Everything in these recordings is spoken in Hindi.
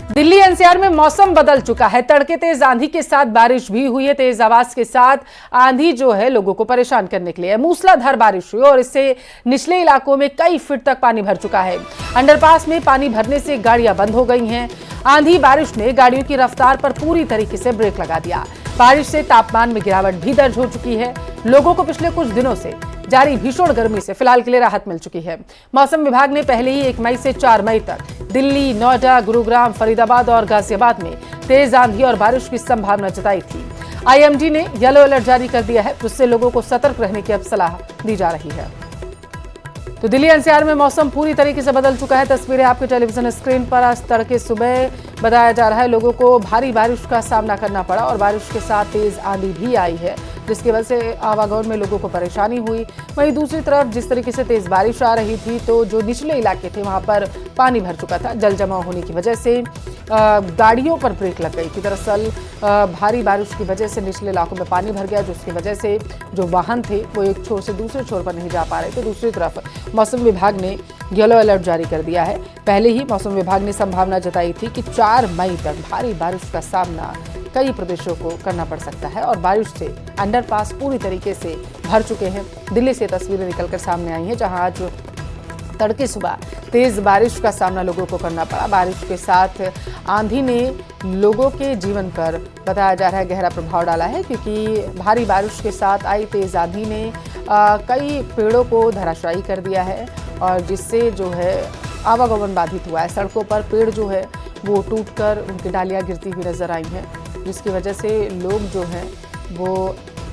दिल्ली एनसीआर में मौसम बदल चुका है। तड़के तेज आंधी के साथ बारिश भी हुई है। तेज आवाज के साथ आंधी जो है लोगों को परेशान करने के लिए मूसलाधार बारिश हुई और इससे निचले इलाकों में कई फीट तक पानी भर चुका है। अंडरपास में पानी भरने से गाड़ियां बंद हो गई हैं। आंधी बारिश ने गाड़ियों की रफ्तार पर पूरी तरीके से ब्रेक लगा दिया। बारिश से तापमान में गिरावट भी दर्ज हो चुकी है। लोगों को पिछले कुछ दिनों से जारी भीषण गर्मी से फिलहाल के लिए राहत मिल चुकी है। मौसम विभाग ने पहले ही 1 मई से 4 मई तक दिल्ली, नोएडा, गुरुग्राम, फरीदाबाद और गाजियाबाद में तेज आंधी और बारिश की संभावना जताई थी। आईएमडी ने येलो अलर्ट जारी कर दिया है, जिससे लोगों को सतर्क रहने की अब सलाह दी जा रही है। तो दिल्ली एनसीआर में मौसम पूरी तरीके से बदल चुका है। तस्वीरें आपके टेलीविजन स्क्रीन पर। आज तड़के सुबह बताया जा रहा है लोगों को भारी बारिश का सामना करना पड़ा और बारिश के साथ तेज आंधी भी आई है, जिसकी वजह से आवागमन में लोगों को परेशानी हुई। वहीं दूसरी तरफ जिस तरीके से तेज बारिश आ रही थी तो जो निचले इलाके थे वहां पर पानी भर चुका था। जल जमाव होने की वजह से गाड़ियों पर ब्रेक लग गई थी। दरअसल भारी बारिश की वजह से निचले इलाकों में पानी भर गया, जिसकी वजह से जो वाहन थे वो एक छोर से दूसरे छोर पर नहीं जा पा रहे थे। दूसरी तरफ मौसम विभाग ने येलो अलर्ट जारी कर दिया है। पहले ही मौसम विभाग ने संभावना जताई थी कि 4 मई तक भारी बारिश का सामना कई प्रदेशों को करना पड़ सकता है और बारिश से अंडरपास पूरी तरीके से भर चुके हैं। दिल्ली से तस्वीरें निकलकर सामने आई हैं, जहां आज तड़के सुबह तेज बारिश का सामना लोगों को करना पड़ा। बारिश के साथ आंधी ने लोगों के जीवन पर बताया जा रहा है गहरा प्रभाव डाला है, क्योंकि भारी बारिश के साथ आई तेज आंधी ने कई पेड़ों को धराशायी कर दिया है और जिससे जो है आवागमन बाधित हुआ है। सड़कों पर पेड़ जो है वो टूटकर उनकी डालियां गिरती हुई नजर आई हैं, जिसकी वजह से लोग जो हैं वो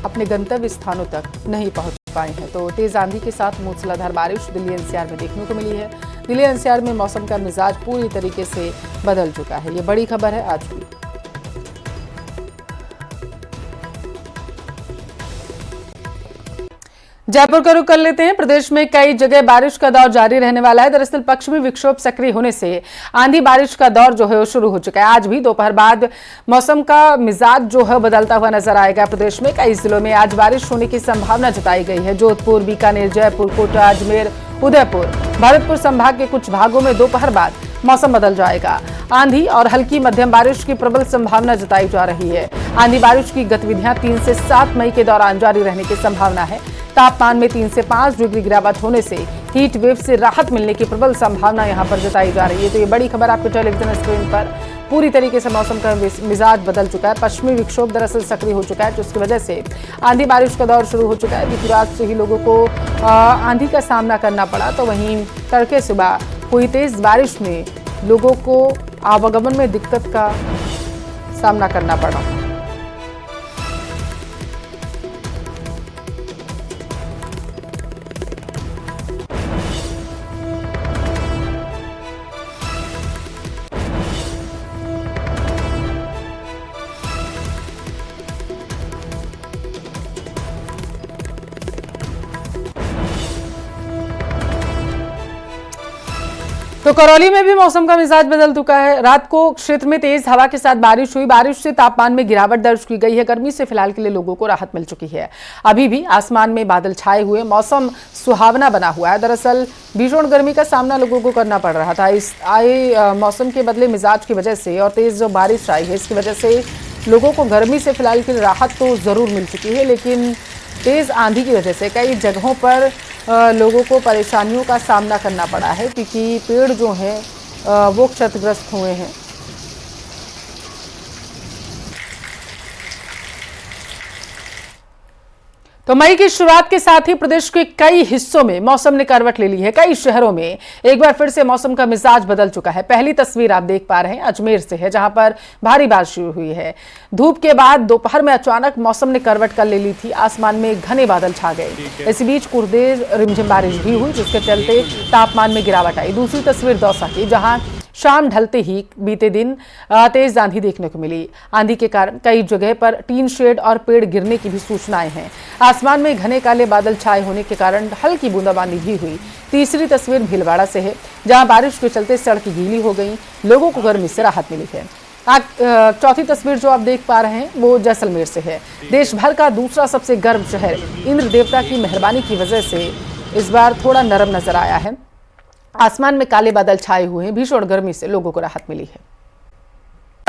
अपने गंतव्य स्थानों तक नहीं पहुंच पाए हैं। तो तेज आंधी के साथ मूसलाधार बारिश दिल्ली एनसीआर में देखने को मिली है। दिल्ली एनसीआर में मौसम का मिजाज पूरी तरीके से बदल चुका है। ये बड़ी खबर है आज की। जयपुर का रुख कर लेते हैं। प्रदेश में कई जगह बारिश का दौर जारी रहने वाला है। दरअसल पश्चिमी विक्षोभ सक्रिय होने से आंधी बारिश का दौर जो है वो शुरू हो चुका है। आज भी दोपहर बाद मौसम का मिजाज जो है बदलता हुआ नजर आएगा। प्रदेश में कई जिलों में आज बारिश होने की संभावना जताई गई है। जोधपुर, बीकानेर, जयपुर, कोटा, अजमेर, उदयपुर, भरतपुर संभाग के कुछ भागों में दोपहर बाद मौसम बदल जाएगा। आंधी और हल्की मध्यम बारिश की प्रबल संभावना जताई जा रही है। आंधी बारिश की गतिविधियां 3 से 7 मई के दौरान जारी रहने की संभावना है। तापमान में 3 से 5 डिग्री गिरावट होने से हीट वेव से राहत मिलने की प्रबल संभावना यहां पर जताई जा रही है। तो ये बड़ी खबर आपके टेलीविजन स्क्रीन पर। पूरी तरीके से मौसम का मिजाज बदल चुका है। पश्चिमी विक्षोभ दरअसल सक्रिय हो चुका है, जिसकी वजह से आंधी बारिश का दौर शुरू हो चुका है। बीती रात से ही लोगों को आंधी का सामना करना पड़ा, तो वहीं तड़के सुबह हुई तेज बारिश में लोगों को आवागमन में दिक्कत का सामना करना पड़ा। तो करौली में भी मौसम का मिजाज बदल चुका है। रात को क्षेत्र में तेज हवा के साथ बारिश हुई। बारिश से तापमान में गिरावट दर्ज की गई है। गर्मी से फिलहाल के लिए लोगों को राहत मिल चुकी है। अभी भी आसमान में बादल छाए हुए, मौसम सुहावना बना हुआ है। दरअसल भीषण गर्मी का सामना लोगों को करना पड़ रहा था। इस मौसम के बदले मिजाज की वजह से और तेज जो बारिश आई है इसकी वजह से लोगों को गर्मी से फिलहाल के लिए राहत तो जरूर मिल चुकी है, लेकिन तेज आंधी की वजह से कई जगहों पर लोगों को परेशानियों का सामना करना पड़ा है, क्योंकि पेड़ जो हैं वो क्षतिग्रस्त हुए हैं। तो मई की शुरुआत के साथ ही प्रदेश के कई हिस्सों में मौसम ने करवट ले ली है। कई शहरों में एक बार फिर से मौसम का मिजाज बदल चुका है। पहली तस्वीर आप देख पा रहे हैं अजमेर से है, जहां पर भारी बारिश शुरू हुई है। धूप के बाद दोपहर में अचानक मौसम ने करवट कर ले ली थी। आसमान में घने बादल छा गए। इसी बीच कुछ देर रिमझिम बारिश भी हुई, जिसके चलते तापमान में गिरावट आई। दूसरी तस्वीर दौसा की, जहां शाम ढलते ही बीते दिन तेज आंधी देखने को मिली। आंधी के कारण कई जगह पर टीन शेड और पेड़ गिरने की भी सूचनाएं हैं। आसमान में घने काले बादल छाए होने के कारण हल्की बूंदाबांदी भी हुई। तीसरी तस्वीर भीलवाड़ा से है, जहां बारिश के चलते सड़कें गीली हो गई। लोगों को गर्मी से राहत मिली है। चौथी तस्वीर जो आप देख पा रहे हैं वो जैसलमेर से है। देश भर का दूसरा सबसे गर्म शहर इंद्र देवता की मेहरबानी की वजह से इस बार थोड़ा नरम नजर आया है। आसमान में काले बादल छाए हुए हैं। भीषण गर्मी से लोगों को राहत मिली है।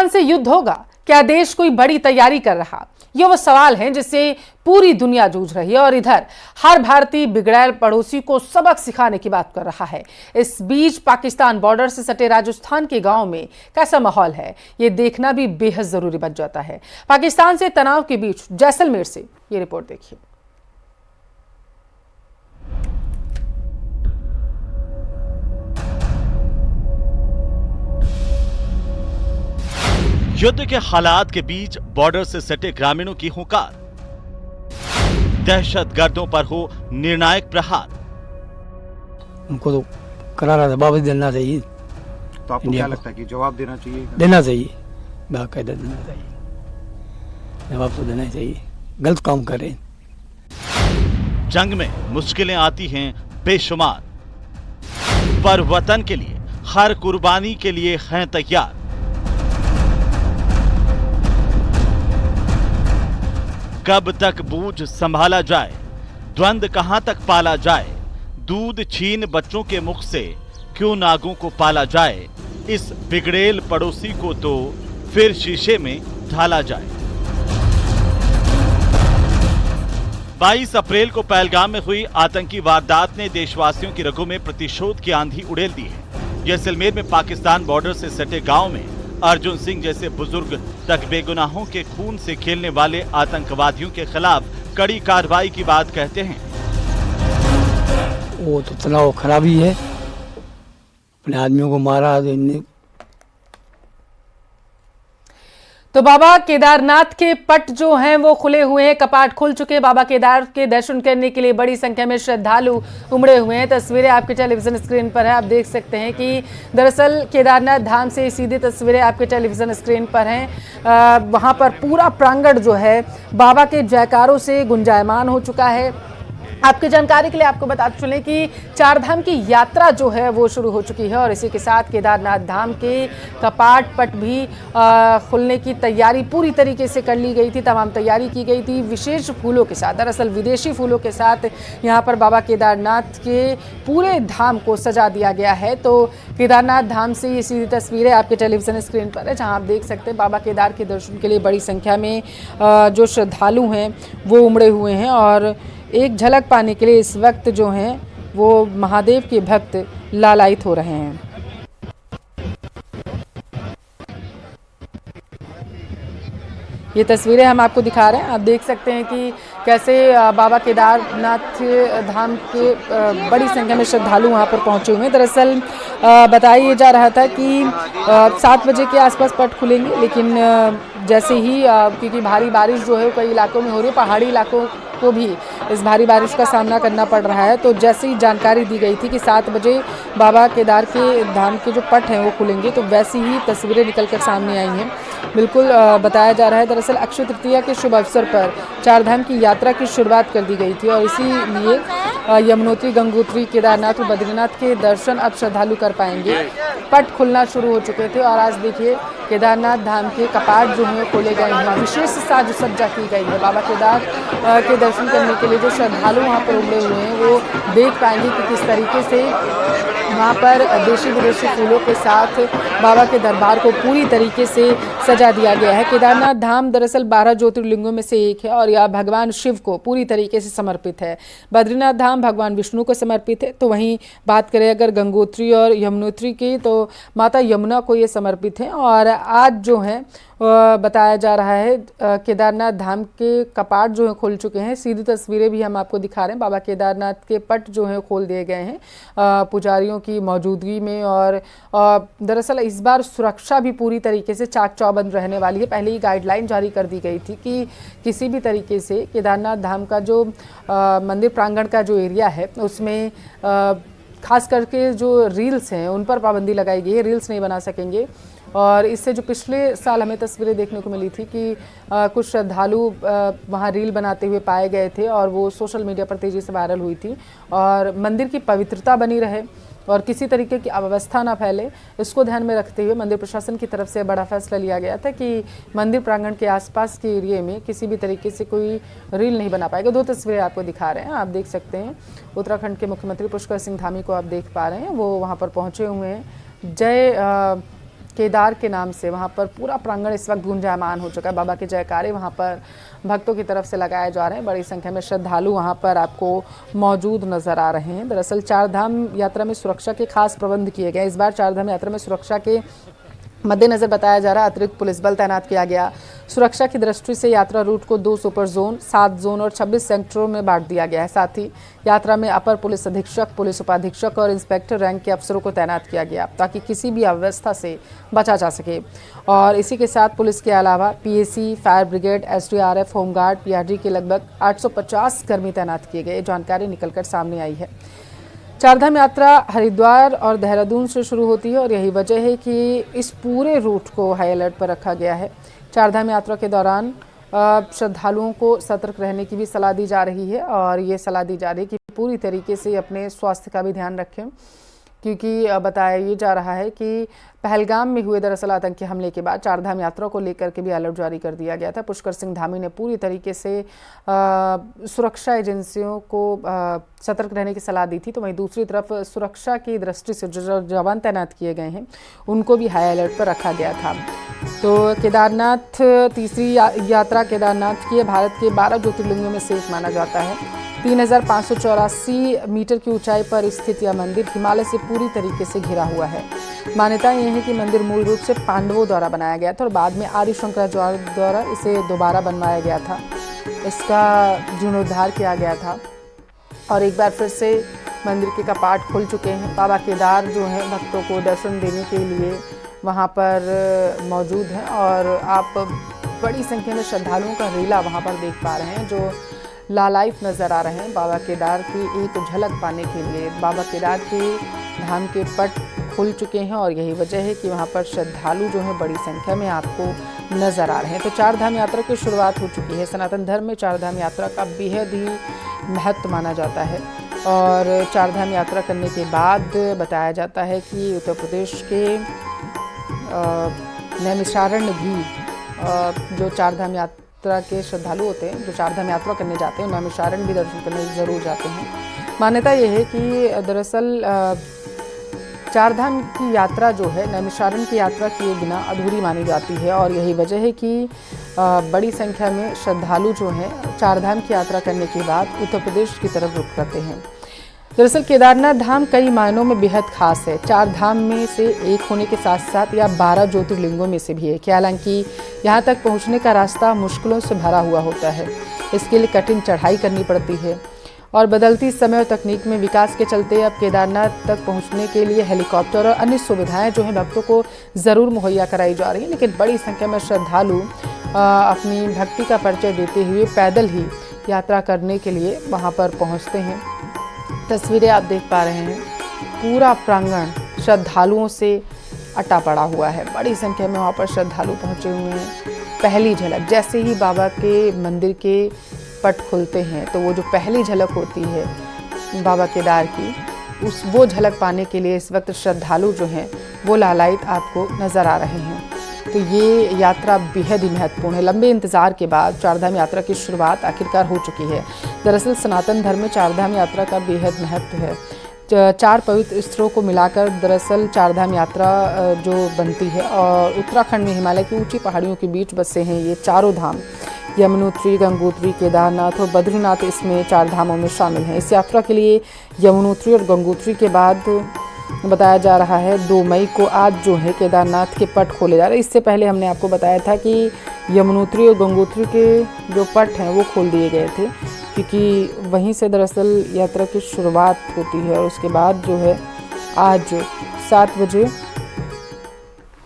से युद्ध होगा? क्या देश कोई बड़ी तैयारी कर रहा? ये वो सवाल हैं जिससे पूरी दुनिया जूझ रही है और इधर हर भारतीय बिगड़ैल पड़ोसी को सबक सिखाने की बात कर रहा है। इस बीच पाकिस्तान बॉर्डर से सटे राजस्थान के गांव में कैसा माहौल है, ये देखना भी बेहद जरूरी बन जाता है। पाकिस्तान से तनाव के बीच जैसलमेर से ये रिपोर्ट देखिए। युद्ध के हालात के बीच बॉर्डर से सटे ग्रामीणों की हुंकार, दहशतगर्दों पर हो निर्णायक प्रहार। उनको तो करारा जवाब देना चाहिए। तो आपको क्या लगता है कि जवाब देना चाहिए? देना चाहिए, बाकायदा देना चाहिए, जवाब तो देना चाहिए। गलत काम करें। जंग में मुश्किलें आती हैं बेशुमार, पर वतन के लिए हर कुर्बानी के लिए हैं तैयार। कब तक बोझ संभाला जाए, द्वंद कहां तक पाला जाए, दूध छीन बच्चों के मुख से क्यों नागों को पाला जाए, इस बिगड़ेल पड़ोसी को तो फिर शीशे में ढाला जाए। 22 अप्रैल को पहलगाम में हुई आतंकी वारदात ने देशवासियों की रगों में प्रतिशोध की आंधी उड़ेल दी है। जैसलमेर में पाकिस्तान बॉर्डर से सटे गांव में अर्जुन सिंह जैसे बुजुर्ग तक बेगुनाहों के खून से खेलने वाले आतंकवादियों के खिलाफ कड़ी कार्रवाई की बात कहते हैं। वो तो तनाव खराबी है, अपने आदमियों को मारा। तो बाबा केदारनाथ के पट जो हैं वो खुले हुए हैं, कपाट खुल चुके हैं। बाबा केदार के दर्शन करने के लिए बड़ी संख्या में श्रद्धालु उमड़े हुए हैं। तस्वीरें आपके टेलीविजन स्क्रीन पर है, आप देख सकते हैं कि दरअसल केदारनाथ धाम से सीधी तस्वीरें आपके टेलीविजन स्क्रीन पर हैं। वहां पर पूरा प्रांगण जो है बाबा के जयकारों से गुंजायमान हो चुका है। आपकी जानकारी के लिए आपको बता चलें कि चार धाम की यात्रा जो है वो शुरू हो चुकी है और इसी के साथ केदारनाथ धाम के कपाट पट भी खुलने की तैयारी पूरी तरीके से कर ली गई थी। तमाम तैयारी की गई थी विशेष फूलों के साथ, दरअसल विदेशी फूलों के साथ यहाँ पर बाबा केदारनाथ के पूरे धाम को सजा दिया गया है। तो केदारनाथ धाम से ये सीधी तस्वीरें आपके टेलीविजन स्क्रीन पर है, जहाँ आप देख सकते हैं बाबा केदार के दर्शन के लिए बड़ी संख्या में जो श्रद्धालु हैं वो उमड़े हुए हैं और एक झलक पाने के लिए इस वक्त जो हैं वो महादेव के भक्त लालायित हो रहे हैं। ये तस्वीरें हम आपको दिखा रहे हैं, आप देख सकते हैं कि कैसे बाबा केदारनाथ धाम के बड़ी संख्या में श्रद्धालु वहाँ पर पहुँचे हुए हैं। दरअसल बताया जा रहा था कि 7 बजे के आसपास पट खुलेंगे, लेकिन जैसे ही क्योंकि भारी बारिश जो है कई इलाकों में हो रही है, पहाड़ी इलाकों को भी इस भारी बारिश का सामना करना पड़ रहा है। तो जैसे ही जानकारी दी गई थी कि 7 बजे बाबा केदार के धाम के जो पट हैं वो खुलेंगे, तो वैसी ही तस्वीरें निकलकर सामने आई हैं। बिल्कुल बताया जा रहा है, दरअसल अक्षय तृतीया के शुभ अवसर पर चार धाम की यात्रा की शुरुआत कर दी गई थी और इसीलिए यमुनोत्री, गंगोत्री, केदारनाथ और बद्रीनाथ के दर्शन अब श्रद्धालु कर पाएंगे। पट खुलना शुरू हो चुके थे और आज देखिए केदारनाथ धाम के कपाट जो हैं खोले गए हैं, विशेष साज सज्जा की गई है। बाबा केदार के दर्शन करने के लिए जो श्रद्धालु वहाँ पर उमड़े हुए हैं वो देख पाएंगे कि किस तरीके से वहाँ पर देशी विदेशी फूलों के साथ बाबा के दरबार को पूरी तरीके से सजा दिया गया है। केदारनाथ धाम दरअसल 12 ज्योतिर्लिंगों में से एक है और यह भगवान शिव को पूरी तरीके से समर्पित है। बद्रीनाथ धाम भगवान विष्णु को समर्पित है। तो वहीं बात करें अगर गंगोत्री और यमुनोत्री की, तो माता यमुना को ये समर्पित है। और आज जो है बताया जा रहा है केदारनाथ धाम के कपाट जो है खुल चुके हैं। सीधी तस्वीरें भी हम आपको दिखा रहे हैं, बाबा केदारनाथ के पट जो है खोल दिए गए हैं पुजारियों की मौजूदगी में। और दरअसल इस बार सुरक्षा भी पूरी तरीके से चाक चौबंद रहने वाली है। पहले ही गाइडलाइन जारी कर दी गई थी कि किसी भी तरीके से केदारनाथ धाम का जो मंदिर प्रांगण का जो एरिया है उसमें खास करके जो रील्स हैं उन पर पाबंदी लगाई गई है, रील्स नहीं बना सकेंगे। और इससे जो पिछले साल हमें तस्वीरें देखने को मिली थी कि कुछ श्रद्धालु वहाँ रील बनाते हुए पाए गए थे और वो सोशल मीडिया पर तेज़ी से वायरल हुई थी। और मंदिर की पवित्रता बनी रहे और किसी तरीके की अव्यवस्था ना फैले, इसको ध्यान में रखते हुए मंदिर प्रशासन की तरफ से बड़ा फैसला लिया गया था कि मंदिर प्रांगण के आसपास के एरिया में किसी भी तरीके से कोई रील नहीं बना पाएगा। 2 तस्वीरें आपको दिखा रहे हैं, आप देख सकते हैं उत्तराखंड के मुख्यमंत्री पुष्कर सिंह धामी को आप देख पा रहे हैं, वो वहाँ पर पहुँचे हुए हैं। जय केदार के नाम से वहाँ पर पूरा प्रांगण इस वक्त गूंजायमान हो चुका है। बाबा के जयकारे वहाँ पर भक्तों की तरफ से लगाए जा रहे हैं। बड़ी संख्या में श्रद्धालु वहाँ पर आपको मौजूद नजर आ रहे हैं। दरअसल चारधाम यात्रा में सुरक्षा के खास प्रबंध किए गए। इस बार चारधाम यात्रा में सुरक्षा के मद्देनजर बताया जा रहा है अतिरिक्त पुलिस बल तैनात किया गया। सुरक्षा की दृष्टि से यात्रा रूट को 2 सुपर जोन, 7 जोन और 26 सेक्टरों में बांट दिया गया है। साथ ही यात्रा में अपर पुलिस अधीक्षक, पुलिस उपाधीक्षक और इंस्पेक्टर रैंक के अफसरों को तैनात किया गया ताकि किसी भी अव्यवस्था से बचा जा सके। और इसी के साथ पुलिस के अलावा PAC, fire brigade, SDRF, home guard, PRD के लगभग 850 कर्मी तैनात किए गए। जानकारी निकलकर सामने आई है। चारधाम यात्रा हरिद्वार और देहरादून से शुरू होती है और यही वजह है कि इस पूरे रूट को हाई अलर्ट पर रखा गया है। चारधाम यात्रा के दौरान श्रद्धालुओं को सतर्क रहने की भी सलाह दी जा रही है और ये सलाह दी जा रही है कि पूरी तरीके से अपने स्वास्थ्य का भी ध्यान रखें, क्योंकि बताया ये जा रहा है कि पहलगाम में हुए दरअसल आतंकी हमले के बाद चारधाम यात्रा को लेकर के भी अलर्ट जारी कर दिया गया था। पुष्कर सिंह धामी ने पूरी तरीके से सुरक्षा एजेंसियों को सतर्क रहने की सलाह दी थी। तो वहीं दूसरी तरफ सुरक्षा की दृष्टि से जो जवान तैनात किए गए हैं उनको भी हाई अलर्ट पर रखा गया था। तो केदारनाथ तीसरी यात्रा केदारनाथ की भारत के 12 ज्योतिर्लिंगों में से एक माना जाता है। 3584 मीटर की ऊंचाई पर स्थित यह मंदिर हिमालय से पूरी तरीके से घिरा हुआ है। मान्यता यह है कि मंदिर मूल रूप से पांडवों द्वारा बनाया गया था और बाद में आदि शंकराचार्य द्वारा इसे दोबारा बनवाया गया था। इसका जीर्णोद्धार किया गया था और एक बार फिर से मंदिर के कपाट खुल चुके हैं। बाबा केदार जो हैं भक्तों को दर्शन देने के लिए वहाँ पर मौजूद हैं और आप बड़ी संख्या में श्रद्धालुओं का रेला वहाँ पर देख पा रहे हैं जो लालायित नज़र आ रहे हैं बाबा केदार की एक झलक पाने के लिए। बाबा केदार के धाम के पट खुल चुके हैं और यही वजह है कि वहाँ पर श्रद्धालु जो हैं बड़ी संख्या में आपको नज़र आ रहे हैं। तो चारधाम यात्रा की शुरुआत हो चुकी है। सनातन धर्म में चारधाम यात्रा का बेहद ही महत्व माना जाता है और चारधाम यात्रा करने के बाद बताया जाता है कि उत्तर प्रदेश के नैमिषारण्य भी जो चारधाम यात्रा के श्रद्धालु होते हैं, जो चारधाम यात्रा करने जाते हैं, नैमिषारण्य भी दर्शन करने ज़रूर जाते हैं। मान्यता यह है कि दरअसल चारधाम की यात्रा जो है नैमिषारण्य की यात्रा किए बिना अधूरी मानी जाती है और यही वजह है कि बड़ी संख्या में श्रद्धालु जो हैं चारधाम की यात्रा करने के बाद उत्तर प्रदेश की तरफ रुख करते हैं। दरअसल केदारनाथ धाम कई मायनों में बेहद खास है। चार धाम में से एक होने के साथ साथ यह 12 ज्योतिर्लिंगों में से भी है। हालांकि यहाँ तक पहुँचने का रास्ता मुश्किलों से भरा हुआ होता है। इसके लिए कठिन चढ़ाई करनी पड़ती है और बदलती समय और तकनीक में विकास के चलते अब केदारनाथ तक पहुँचने के लिए हेलीकॉप्टर और अन्य सुविधाएँ जो हैं भक्तों को ज़रूर मुहैया कराई जा रही हैं। लेकिन बड़ी संख्या में श्रद्धालु अपनी भक्ति का परिचय देते हुए पैदल ही यात्रा करने के लिए वहाँ पर पहुँचते हैं। तस्वीरें आप देख पा रहे हैं, पूरा प्रांगण श्रद्धालुओं से अटा पड़ा हुआ है। बड़ी संख्या में वहाँ पर श्रद्धालु पहुँचे हुए हैं। पहली झलक जैसे ही बाबा के मंदिर के पट खुलते हैं तो वो जो पहली झलक होती है बाबा केदार की, वो झलक पाने के लिए इस वक्त श्रद्धालु जो हैं वो लालायित आपको नज़र आ रहे हैं। तो ये यात्रा बेहद ही महत्वपूर्ण है। लंबे इंतज़ार के बाद चारधाम यात्रा की शुरुआत आखिरकार हो चुकी है। दरअसल सनातन धर्म में चारधाम यात्रा का बेहद महत्व है। 4 पवित्र स्थलों को मिलाकर दरअसल चारधाम यात्रा जो बनती है और उत्तराखंड में हिमालय की ऊंची पहाड़ियों के बीच बसे हैं ये चारों धाम, यमुनोत्री, गंगोत्री, केदारनाथ और बद्रीनाथ इसमें 4 धामों में शामिल हैं। इस यात्रा के लिए यमुनोत्री और गंगोत्री के बाद बताया जा रहा है 2 मई को आज जो है केदारनाथ के पट खोले जा रहे हैं। इससे पहले हमने आपको बताया था कि यमुनोत्री और गंगोत्री के जो पट हैं वो खोल दिए गए थे, क्योंकि वहीं से दरअसल यात्रा की शुरुआत होती है और उसके बाद जो है आज 7 बजे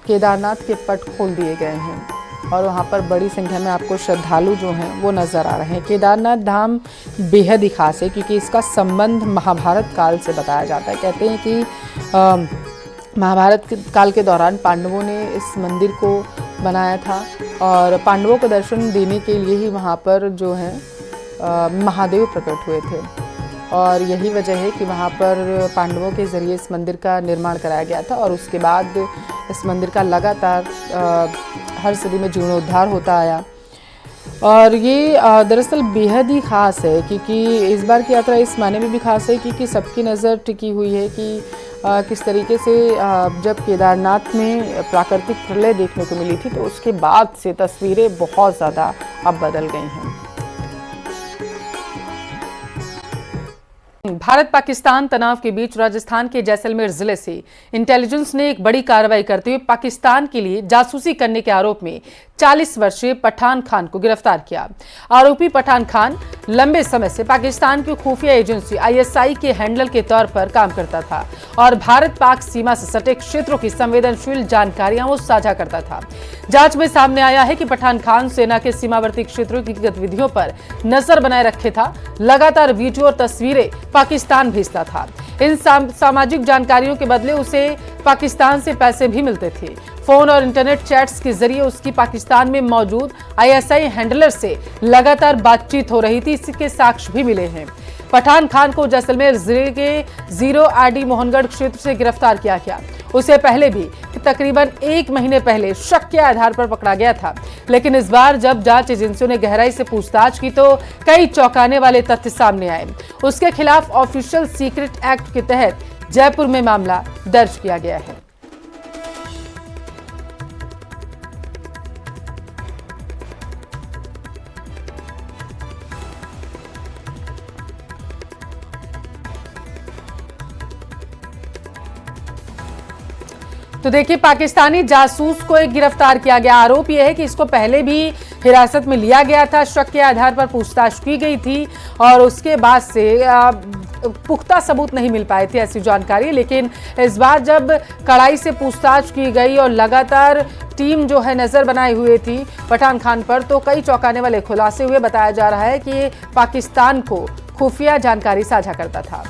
केदारनाथ के पट खोल दिए गए हैं और वहाँ पर बड़ी संख्या में आपको श्रद्धालु जो हैं वो नज़र आ रहे हैं। केदारनाथ धाम बेहद ही खास है क्योंकि इसका संबंध महाभारत काल से बताया जाता है। कहते हैं कि महाभारत काल के दौरान पांडवों ने इस मंदिर को बनाया था और पांडवों को दर्शन देने के लिए ही वहाँ पर जो है महादेव प्रकट हुए थे और यही वजह है कि वहाँ पर पांडवों के ज़रिए इस मंदिर का निर्माण कराया गया था और उसके बाद इस मंदिर का लगातार हर सदी में जीर्णोद्धार होता आया। और ये दरअसल बेहद ही ख़ास है क्योंकि इस बार की यात्रा इस मायने में भी ख़ास है क्योंकि सबकी नज़र टिकी हुई है कि किस तरीके से जब केदारनाथ में प्राकृतिक प्रलय देखने को मिली थी तो उसके बाद से तस्वीरें बहुत ज़्यादा अब बदल गई हैं। भारत पाकिस्तान तनाव के बीच राजस्थान के जैसलमेर जिले से इंटेलिजेंस ने एक बड़ी कार्रवाई करते हुए पाकिस्तान के लिए जासूसी करने के आरोप में 40 वर्षीय पठान खान को गिरफ्तार किया। आरोपी पठान खान लंबे समय से पाकिस्तान की खुफिया एजेंसी ISI के हैंडलर के तौर पर काम करता था और भारत पाक सीमा से सटे क्षेत्रों की संवेदनशील जानकारियां वो साझा करता था। जांच में सामने आया है कि पठान खान सेना के सीमावर्ती क्षेत्रों की गतिविधियों पर नजर बनाए रखे था, लगातार वीडियो और तस्वीरें पाकिस्तान भेजता था। इन सामाजिक जानकारियों के बदले उसे पाकिस्तान से पैसे भी मिलते थे। फोन और इंटरनेट चैट्स के जरिए उसकी पाकिस्तान में मौजूद ISI हैंडलर से लगातार बातचीत हो रही थी, इसके साक्ष्य भी मिले हैं। पठान खान को जैसलमेर जिले के 0 RD मोहनगढ़ क्षेत्र से गिरफ्तार किया गया। उसे पहले भी तकरीबन 1 महीने पहले शक के आधार पर पकड़ा गया था, लेकिन इस बार जब जांच एजेंसियों ने गहराई से पूछताछ की तो कई चौंकाने वाले तथ्य सामने आए। उसके खिलाफ ऑफिशियल सीक्रेट एक्ट के तहत जयपुर में मामला दर्ज किया गया है। तो देखिए, पाकिस्तानी जासूस को एक गिरफ्तार किया गया। आरोप यह है कि इसको पहले भी हिरासत में लिया गया था, शक के आधार पर पूछताछ की गई थी और उसके बाद से पुख्ता सबूत नहीं मिल पाए थे ऐसी जानकारी। लेकिन इस बार जब कड़ाई से पूछताछ की गई और लगातार टीम जो है नजर बनाए हुए थी पठान खान पर, तो कई चौंकाने वाले खुलासे हुए। बताया जा रहा है कि पाकिस्तान को खुफिया जानकारी साझा करता था।